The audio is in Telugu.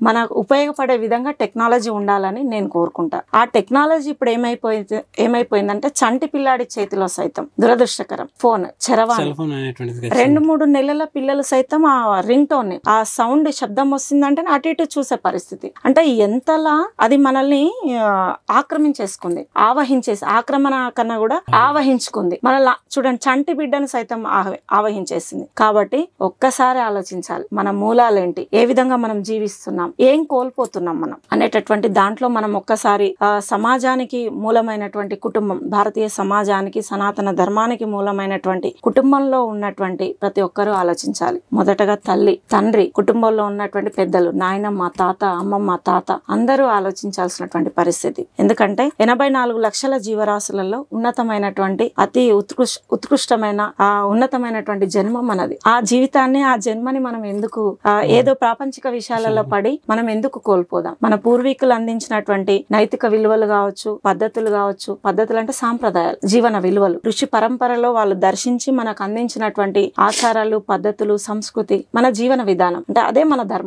మనకు ఉపయోగపడే విధంగా టెక్నాలజీ ఉండాలని నేను కోరుకుంటా. ఆ టెక్నాలజీ ఇప్పుడు ఏమైపోయిందంటే చంటి పిల్లాడి చేతిలో సైతం దురదృష్టకరం ఫోన్ చరవాణి 2-3 నెలల పిల్లలు సైతం ఆ రింగ్ టోన్ ఆ సౌండ్ శబ్దం వస్తుందంటే అటు ఇటు చూసే పరిస్థితి. అంటే ఎంతలా అది మనల్ని ఆక్రమించేసుకుంది, ఆక్రమణ కన్నా కూడా ఆవహించుకుంది. మనల్ని చూడండి, చంటి బిడ్డను సైతం ఆవహించేసింది. కాబట్టి ఒక్కసారి ఆలోచించాలి, మన మూలాలేంటి, ఏ విధంగా మనం జీవిస్తున్నాం, ఏం కోల్పోతున్నాం మనం అనేటటువంటి దాంట్లో మనం ఒక్కసారి సమాజానికి మూలమైనటువంటి కుటుంబం, భారతీయ సమాజానికి సనాతన ధర్మానికి మూలమైనటువంటి కుటుంబంలో ఉన్నటువంటి ప్రతి ఒక్కరూ ఆలోచించాలి. మొదటగా తల్లి, తండ్రి, కుటుంబంలో ఉన్నటువంటి పెద్దలు, నాయనమ్మ, తాత, అమ్మమ్మ, తాత అందరూ ఆలోచించాల్సినటువంటి పరిస్థితి. ఎందుకంటే 84 లక్షల జీవరాశులలో ఉన్నతమైనటువంటి అతి ఉత్కృష్టమైన ఉన్నతమైనటువంటి జన్మ మనది. ఆ జీవితాన్ని, ఆ జన్మని మనం ఎందుకు ఏదో ప్రాపంచిక విషయాలలో పడి మనం ఎందుకు కోల్పోదాం? మన పూర్వీకులు అందించినటువంటి నైతిక విలువలు కావచ్చు, పద్ధతులు కావచ్చు, పద్ధతులు అంటే సాంప్రదాయాలు, జీవన విలువలు, ఋషి పరంపరలో వాళ్ళు దర్శించి మనకు అందించినటువంటి ఆచారాలు, పద్ధతులు, సంస్కృతి, మన జీవన విధానం అంటే అదే మన ధర్మం.